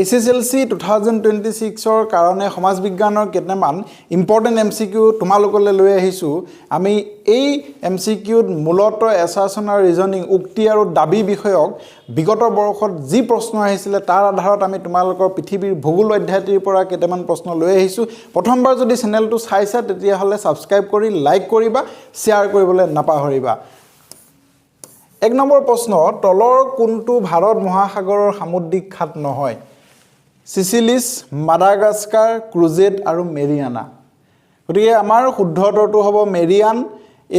SSLC 2026 কাৰণে সমাজ বিজ্ঞানৰ কেইটামান ইম্পৰ্টেণ্ট MCQ তোমালোকলৈ লৈ আহিছোঁ আমি এই MCQত মূলতঃ এছাৰচন আৰু ৰিজনিং উক্তি আৰু দাবী বিষয়ক বিগত বৰ্ষত যি প্ৰশ্ন আহিছিলে তাৰ আধাৰত আমি তোমালোকৰ পৃথিৱীৰ ভূগোল অধ্যায়টিৰ পৰা কেইটামান প্ৰশ্ন লৈ আহিছোঁ প্ৰথমবাৰ যদি চেনেলটো চাইছা তেতিয়াহ'লে সাবস্ক্ৰাইব কৰি লাইক কৰিবা শ্বেয়াৰ কৰিবলৈ নাপাহৰিবা এক নম্বৰ প্ৰশ্ন তলৰ কোনটো ভাৰত মহাসাগৰৰ সামুদ্ৰিক খাত নহয় সিসিলিস মাদাগাস্কাৰ ক্ৰুজেট আৰু মেৰিয়ানা গতিকে আমাৰ শুদ্ধ উত্তৰটো হ'ব মেৰিয়ান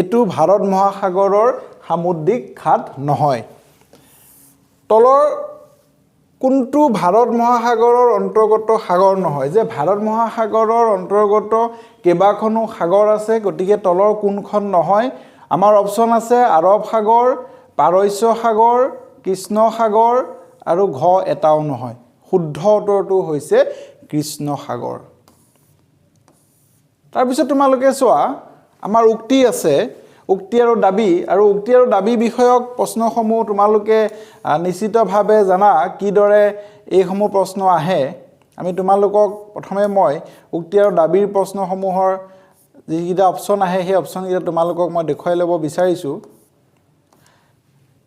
এটো ভাৰত মহাসাগৰৰ সামুদ্ৰিক খাত নহয় তলৰ কোনটো ভাৰত মহাসাগৰৰ অন্তৰ্গত সাগৰ নহয় যে ভাৰত মহাসাগৰৰ অন্তৰ্গত কেবাখনো সাগৰ আছে গতিকে তলৰ কোনখন নহয় আমাৰ অপচন আছে আৰব সাগৰ পাৰস্য সাগৰ কৃষ্ণ সাগৰ আৰু ঘ এটাও নহয় শুদ্ধ উত্তৰটো হৈছে কৃষ্ণ সাগৰ তাৰ পিছত তোমালোকে চোৱা আমাৰ উক্তি আছে উক্তি আৰু দাবী বিষয়ক প্ৰশ্নসমূহ তোমালোকে নিশ্চিতভাৱে জানা কিদৰে এইসমূহ প্ৰশ্ন আহে আমি তোমালোকক প্ৰথমে মই উক্তি আৰু দাবীৰ প্ৰশ্নসমূহৰ যিকেইটা অপচন আহে সেই অপচনকেইটা তোমালোকক মই দেখুৱাই ল'ব বিচাৰিছোঁ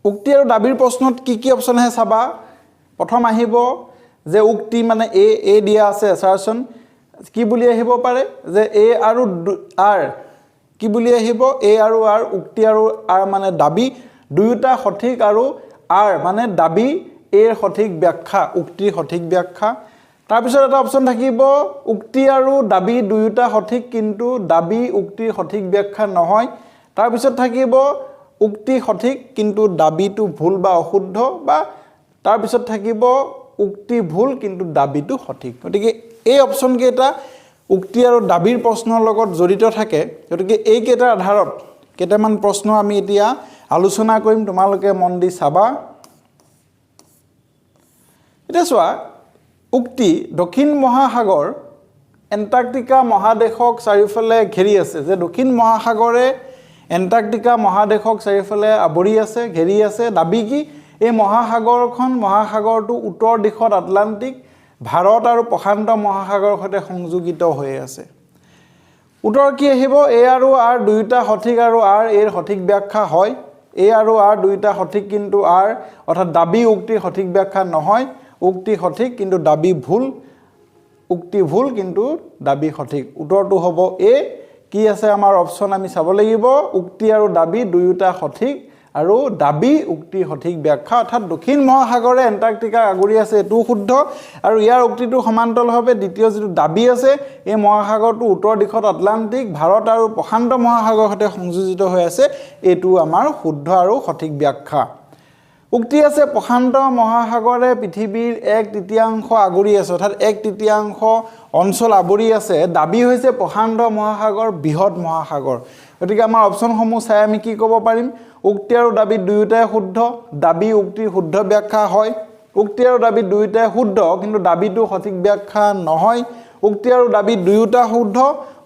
উক্তি আৰু দাবীৰ প্ৰশ্নত কি অপচন আহে চাবা প্ৰথম আহিব যে উক্তি মানে এ দিয়া আছে এছাৰচন কি বুলি আহিব পাৰে যে এ আৰু আৰ কি বুলি আহিব এ আৰু আৰ উক্তি আৰু আৰ মানে দাবী দুয়োটা সঠিক আৰু আৰ মানে দাবী এৰ সঠিক ব্যাখ্যা উক্তিৰ সঠিক ব্যাখ্যা তাৰ পিছত এটা অপচন থাকিব উক্তি আৰু দাবী দুয়োটা সঠিক কিন্তু দাবী উক্তিৰ সঠিক ব্যাখ্যা নহয় তাৰ পিছত থাকিব উক্তি সঠিক কিন্তু দাবীটো ভুল বা অশুদ্ধ বা তাৰ পিছত থাকিব উক্তি ভুল কিন্তু দাবীটো সঠিক গতিকে এই অপচন কেইটা উক্তি আৰু দাবীৰ প্ৰশ্নৰ লগত জড়িত থাকে গতিকে এই কেইটাৰ আধাৰত কেইটামান প্ৰশ্ন আমি এতিয়া আলোচনা কৰিম তোমালোকে মন দি চাবা এটা চোৱা উক্তি দক্ষিণ মহাসাগৰ এণ্টাৰ্কটিকা মহাদেশক চাৰিওফালে ঘেৰি আছে যে দক্ষিণ মহাসাগৰে এণ্টাৰ্কটিকা মহাদেশক চাৰিওফালে আৱৰি আছে ঘেৰি আছে দাবী কি এই মহাসাগৰটো উত্তৰ দিশত আটলান্টিক ভাৰত আৰু প্ৰশান্ত মহাসাগৰৰ সৈতে সংযোজিত হৈ আছে উত্তৰ কি আহিব এ আৰু আৰ দুয়োটা সঠিক আৰু আৰ এৰ সঠিক ব্যাখ্যা হয় এ আৰু আৰ দুয়োটা সঠিক কিন্তু আৰ অৰ্থাৎ দাবী উক্তিৰ সঠিক ব্যাখ্যা নহয় উক্তি সঠিক কিন্তু দাবী ভুল উক্তি ভুল কিন্তু দাবী সঠিক উত্তৰটো হ'ব এ কি আছে আমাৰ অপচন আমি চাব লাগিব উক্তি আৰু দাবী দুয়োটা সঠিক আৰু দাবী উক্তি সঠিক ব্যাখ্যা অৰ্থাৎ দক্ষিণ মহাসাগৰে এণ্টাৰ্কটিকা আগুৰি আছে এটো শুদ্ধ আৰু ইয়াৰ উক্তিটো সমান্তৰালভাৱে দ্বিতীয় যেটো দাবী আছে এই মহাসাগৰটো উত্তৰ দিশত আটলান্টিক ভাৰত আৰু প্ৰশান্ত মহাসাগৰৰ সৈতে সংযোজিত হৈ আছে এটো আমাৰ শুদ্ধ আৰু সঠিক ব্যাখ্যা উক্তি আছে প্ৰশান্ত মহাসাগৰে পৃথিৱীৰ 1/3 আগুৰি আছে অৰ্থাৎ 1/3 অঞ্চল আৱৰি আছে দাবী হৈছে প্ৰশান্ত মহাসাগৰ বৃহৎ মহাসাগৰ গতিকে আমাৰ অপচনসমূহ চাই আমি কি ক'ব পাৰিম উক্তি আৰু দাবী দুয়োটাই শুদ্ধ দাবী উক্তিৰ শুদ্ধ ব্যাখ্যা হয় উক্তি আৰু দাবী দুয়োটাই শুদ্ধ কিন্তু দাবীটো সঠিক ব্যাখ্যা নহয় উক্তি আৰু দাবী দুয়োটা শুদ্ধ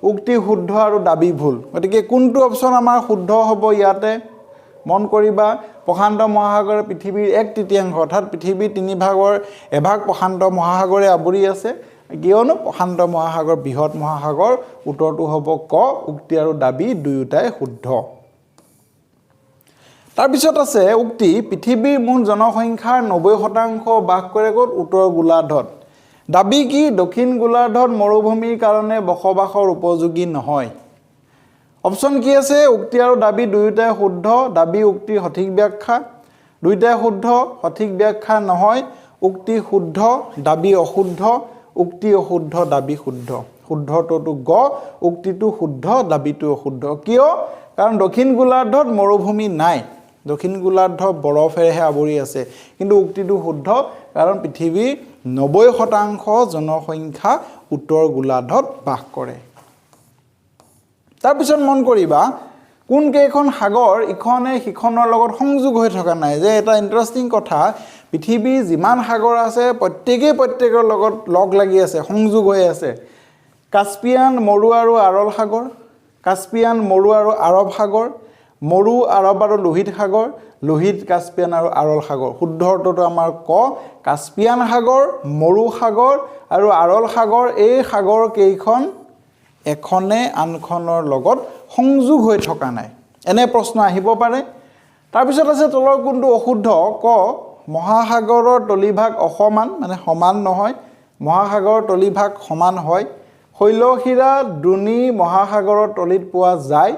উক্তি শুদ্ধ আৰু দাবী ভুল গতিকে কোনটো অপচন আমাৰ শুদ্ধ হ'ব ইয়াতে মন কৰিবা প্ৰশান্ত মহাসাগৰ পৃথিৱীৰ 1/3 অৰ্থাৎ পৃথিৱীৰ 3/ভাগৰ এভাগ প্ৰশান্ত মহাসাগৰে আৱৰি আছে কিয়নো প্ৰশান্ত মহাসাগৰ বৃহৎ মহাসাগৰ উত্তৰটো হ'ব ক উক্তি আৰু দাবী দুয়োটাই শুদ্ধ তাৰ পিছত আছে উক্তি পৃথিৱীৰ মুঠ জনসংখ্যাৰ 90% বাস কৰে ক'ত উত্তৰ গোলাৰ্ধত দাবী কি দক্ষিণ গোলাৰ্ধত মৰুভূমিৰ কাৰণে বসবাসৰ উপযোগী নহয় অপচন কি আছে উক্তি আৰু দাবী দুয়োটাই শুদ্ধ দাবী উক্তিৰ সঠিক ব্যাখ্যা দুয়োটাই শুদ্ধ সঠিক ব্যাখ্যা নহয় উক্তি শুদ্ধ দাবী অশুদ্ধ উক্তি অশুদ্ধ দাবী শুদ্ধ শুদ্ধটোটো গ উক্তিটো শুদ্ধ দাবীটো অশুদ্ধ কিয় কাৰণ দক্ষিণ গোলাৰ্ধত মৰুভূমি নাই দক্ষিণ গোলাৰ্ধ বৰফেৰেহে আৱৰি আছে কিন্তু উক্তিটো শুদ্ধ কাৰণ পৃথিৱীৰ 90% জনসংখ্যা উত্তৰ গোলাৰ্ধত বাস কৰে তাৰ পিছত মন কৰিবা কোন কেইখন সাগৰ ইখনে সিখনৰ লগত সংযোগ হৈ থকা নাই যে এটা ইন্টাৰেষ্টিং কথা পৃথিৱীৰ যিমান সাগৰ আছে প্ৰত্যেকৰ লগত লগ লাগি আছে সংযোগ হৈ আছে কাস্পিয়ান মৰু আৰু আৰল সাগৰ কাস্পিয়ান মৰু আৰু আৰব সাগৰ মৰু আৰৱ আৰু লোহিত সাগৰ লোহিত কাস্পিয়ান আৰু আৰল সাগৰ শুদ্ধ উত্তৰটো আমাৰ ক কাস্পিয়ান সাগৰ মৰু সাগৰ আৰু আৰল সাগৰ এই সাগৰ কেইখন এখনে আনখনৰ লগত সংযোগ হৈ থকা নাই এনে প্ৰশ্ন আহিব পাৰে তাৰ পিছত আছে তলৰ কোনটো অশুদ্ধ ক মহাসাগৰৰ তলিভাগ অসমান মানে সমান নহয় মহাসাগৰৰ তলিভাগ সমান হয় শৈলশিৰা দ্ৰোণী মহাসাগৰৰ তলিত পোৱা যায়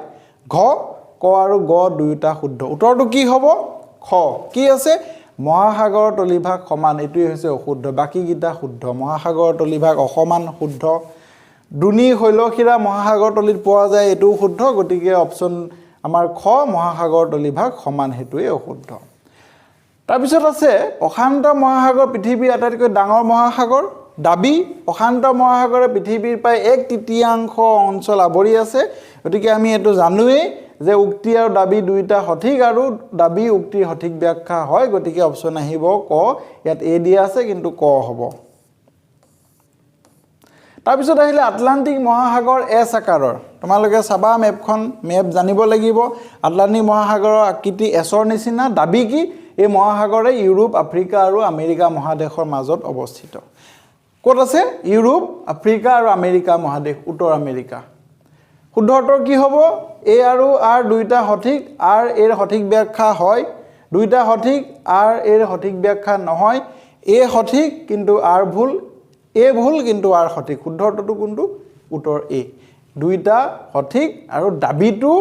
ঘ ক আৰু গ দুয়োটা শুদ্ধ উত্তৰটো কি হ'ব খ কি আছে মহাসাগৰৰ তলিভাগ সমান এটোই হৈছে অশুদ্ধ বাকি কিটা শুদ্ধ মহাসাগৰৰ তলিভাগ অসমান শুদ্ধ দ্ৰোণী শৈলশিৰা মহাসাগৰৰ তলিত পোৱা যায় এটো শুদ্ধ গতিকে অপচন আমাৰ খ মহাসাগৰৰ তলিভাগ সমান হেতুৱে অশুদ্ধ তাৰ পিছত আছে প্ৰশান্ত মহাসাগৰ পৃথিৱীৰ আটাইতকৈ ডাঙৰ মহাসাগৰ দাবী প্ৰশান্ত মহাসাগৰে পৃথিৱীৰ প্ৰায় 1/3 অঞ্চল আৱৰি আছে গতিকে আমি এটো জানোৱে যে উক্তি আৰু দাবী দুইটা সঠিক আৰু দাবী উক্তিৰ সঠিক ব্যাখ্যা হয় গতিকে অপচন আহিব ক ইয়াত এ দিয়া আছে কিন্তু ক হ'ব তাৰ পিছত আহিলে আটলান্টিক মহাসাগৰ এছ আকাৰৰ তোমালোকে চাবা মেপ জানিব লাগিব আটলান্টিক মহাসাগৰৰ আকৃতি এছৰ নিচিনা দাবী কি এই মহাসাগৰে ইউৰোপ আফ্ৰিকা আৰু আমেৰিকা মহাদেশৰ মাজত অৱস্থিত ক'ত আছে ইউৰোপ আফ্ৰিকা আৰু আমেৰিকা মহাদেশ উত্তৰ আমেৰিকা শুদ্ধ উত্তৰ কি হ'ব এ আৰু আৰ দুইটা সঠিক আৰ এৰ সঠিক ব্যাখ্যা হয় দুইটা সঠিক আৰ এৰ সঠিক ব্যাখ্যা নহয় এ সঠিক কিন্তু আৰ ভুল এ ভুল কিন্তু আৰ সঠিক শুদ্ধ উত্তৰটো কোনটো উত্তৰ এ দুইটা সঠিক আৰু দাবীটো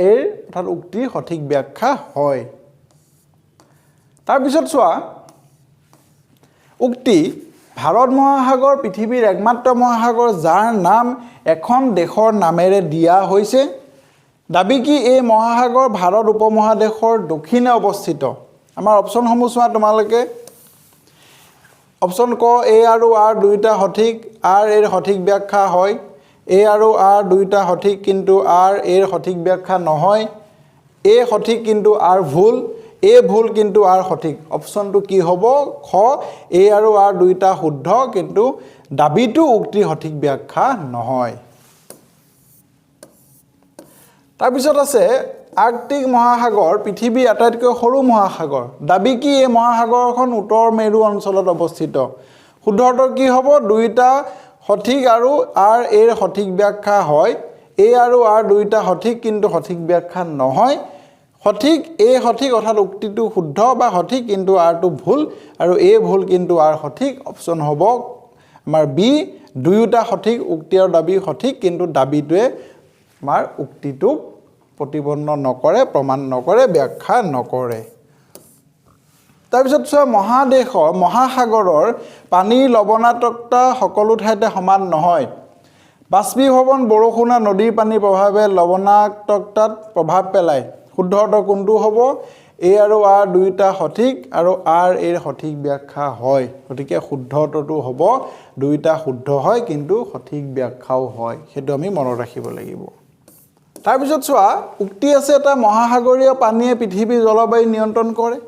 এৰ অৰ্থাৎ উক্তিৰ সঠিক ব্যাখ্যা হয় তাৰ পিছত চোৱা উক্তি ভাৰত মহাসাগৰ পৃথিৱীৰ একমাত্ৰ মহাসাগৰ যাৰ নাম এখন দেশৰ নামেৰে দিয়া হৈছে দাবী কি এই মহাসাগৰ ভাৰত উপমহাদেশৰ দক্ষিণে অৱস্থিত আমাৰ অপচনসমূহ চোৱা তোমালোকে অপচন ক এ আৰু আৰ দুইটা সঠিক আৰ এৰ সঠিক ব্যাখ্যা হয় এ আৰু আৰ দুইটা সঠিক কিন্তু আৰ এৰ সঠিক ব্যাখ্যা নহয় এ সঠিক কিন্তু আৰ ভুল এ ভুল কিন্তু আৰ সঠিক অপচনটো কি হ'ব খ এ আৰু আৰ দুইটা শুদ্ধ কিন্তু দাবীটো উক্তিৰ সঠিক ব্যাখ্যা নহয় তাৰ পিছত আছে আৰ্কটিক মহাসাগৰ পৃথিৱীৰ আটাইতকৈ সৰু মহাসাগৰ দাবী কি এই মহাসাগৰখন উত্তৰ মেৰু অঞ্চলত অৱস্থিত শুদ্ধ উত্তৰ কি হ'ব দুইটা সঠিক আৰু আৰ এৰ সঠিক ব্যাখ্যা হয় এ আৰু আৰ দুইটা সঠিক কিন্তু সঠিক ব্যাখ্যা নহয় সঠিক এ সঠিক অৰ্থাৎ উক্তিটো শুদ্ধ বা সঠিক কিন্তু আৰটো ভুল আৰু এ ভুল কিন্তু আৰ সঠিক অপচন হ'ব আমাৰ বি দুয়োটা সঠিক উক্তি আৰু দাবী সঠিক কিন্তু দাবীটোৱে আমাৰ উক্তিটো প্ৰতিপন্ন নকৰে প্ৰমাণ নকৰে ব্যাখ্যা নকৰে তাৰ পিছত চোৱা মহাসাগৰৰ পানীৰ লবণাক্ততা সকলো ঠাইতে সমান নহয় বাষ্পীভৱন বৰষুণ নদীৰ পানীৰ প্ৰভাৱে লবণাক্ততাত প্ৰভাৱ পেলায় শুদ্ধ উত্তৰ কোনটো হ'ব এ আৰু আৰ দুইটা সঠিক আৰু আৰ এৰ সঠিক ব্যাখ্যা হয় গতিকে শুদ্ধ উত্তৰটো হ'ব দুইটা শুদ্ধ হয় কিন্তু সঠিক ব্যাখ্যাও হয় সেইটো আমি মনত ৰাখিব লাগিব তাৰ পিছত চোৱা উক্তি আছে এটা মহাসাগৰীয় পানীয়ে পৃথিৱীৰ জলবায়ু নিয়ন্ত্ৰণ কৰে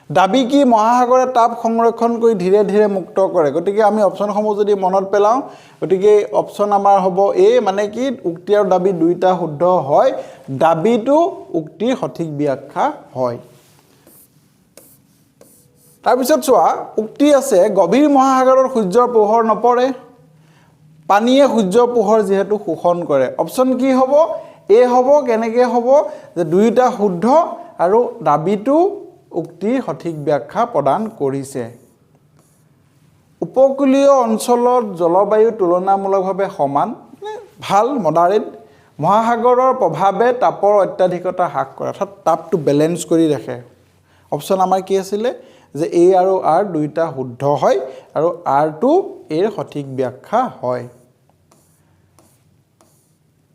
দাবী কি মহাসাগৰে তাপ সংৰক্ষণ কৰি ধীৰে ধীৰে মুক্ত কৰে গতিকে আমি অপচনসমূহ যদি মনত পেলাওঁ গতিকে অপচন আমাৰ হ'ব এ মানে কি উক্তি আৰু দাবী দুইটা শুদ্ধ হয় দাবীটো উক্তিৰ সঠিক ব্যাখ্যা হয় তাৰ পিছত চোৱা উক্তি আছে গভীৰ মহাসাগৰৰ সূৰ্যৰ পোহৰ নপৰে পানীয়ে সূৰ্যৰ পোহৰ যেহেতু শোষণ কৰে অপচন কি হ'ব এ হ'ব কেনেকৈ হ'ব যে দুইটা শুদ্ধ আৰু দাবীটো উক্তিৰ সঠিক ব্যাখ্যা প্ৰদান কৰিছে উপকূলীয় অঞ্চলত জলবায়ু তুলনামূলকভাৱে সমান ভাল মডাৰেট মহাসাগৰৰ প্ৰভাৱে তাপৰ অত্যাধিকতা হ্ৰাস কৰে অৰ্থাৎ তাপটো বেলেন্স কৰি ৰাখে অপচন আমাৰ কি আছিলে যে এ আৰু আৰ দুইটা শুদ্ধ হয় আৰু আৰটো এৰ সঠিক ব্যাখ্যা হয়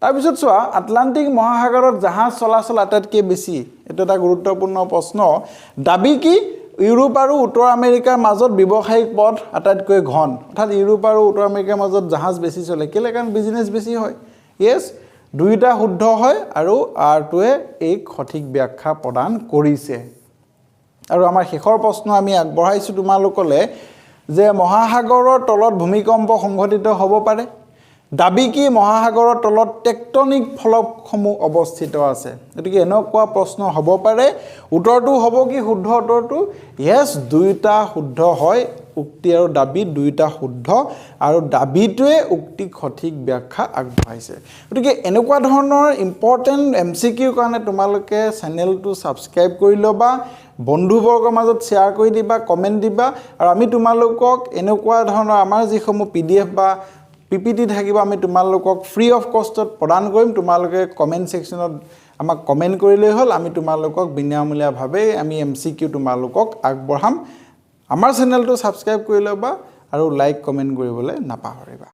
তাৰ পিছত চোৱা আটলান্টিক মহাসাগৰত জাহাজ চলাচল আটাইতকৈ বেছি এটা গুৰুত্বপূৰ্ণ প্ৰশ্ন দাবী কি ইউৰোপ আৰু উত্তৰ আমেৰিকাৰ মাজত ব্যৱসায়িক পথ আটাইতকৈ ঘন অৰ্থাৎ ইউৰোপ আৰু উত্তৰ আমেৰিকাৰ মাজত জাহাজ বেছি চলে কেলে কাৰণ বিজনেছ বেছি হয় ইয়েছ দুইটা শুদ্ধ হয় আৰু আৰটোৱে এক সঠিক ব্যাখ্যা প্ৰদান কৰিছে আৰু আমাৰ শেষৰ প্ৰশ্ন আমি আগবঢ়াইছোঁ তোমালোকলৈ যে মহাসাগৰৰ তলত ভূমিকম্প সংঘটিত হ'ব পাৰে দাবী কি মহাসাগৰৰ তলত টেক্টনিক ফলকসমূহ অৱস্থিত আছে গতিকে এনেকুৱা প্ৰশ্ন হ'ব পাৰে উত্তৰটো হ'ব কি শুদ্ধ উত্তৰটো ইয়েছ দুইটা শুদ্ধ হয় উক্তি আৰু দাবী দুইটা শুদ্ধ আৰু দাবীটোৱে উক্তিক সঠিক ব্যাখ্যা আগবঢ়াইছে গতিকে এনেকুৱা ধৰণৰ ইম্পৰ্টেণ্ট MCQৰ কাৰণে তোমালোকে চেনেলটো ছাবস্ক্ৰাইব কৰি ল'বা বন্ধুবৰ্গৰ মাজত শ্বেয়াৰ কৰি দিবা কমেণ্ট দিবা আৰু আমি তোমালোকক এনেকুৱা ধৰণৰ আমাৰ যিসমূহ PDF বা PPT থাকিব আমি তোমালোকক ফ্ৰী অফ কষ্টত প্ৰদান কৰিম তোমালোকে কমেণ্ট সেকশ্যনত আমাক কমেণ্ট কৰিলেই হ'ল আমি তোমালোকক বিনামূলীয়াভাৱে আমি MCQ তোমালোকক আগবঢ়াম আমাৰ চেনেলটো ছাবস্ক্ৰাইব কৰি ল'বা আৰু লাইক কমেণ্ট কৰিবলৈ নাপাহৰিবা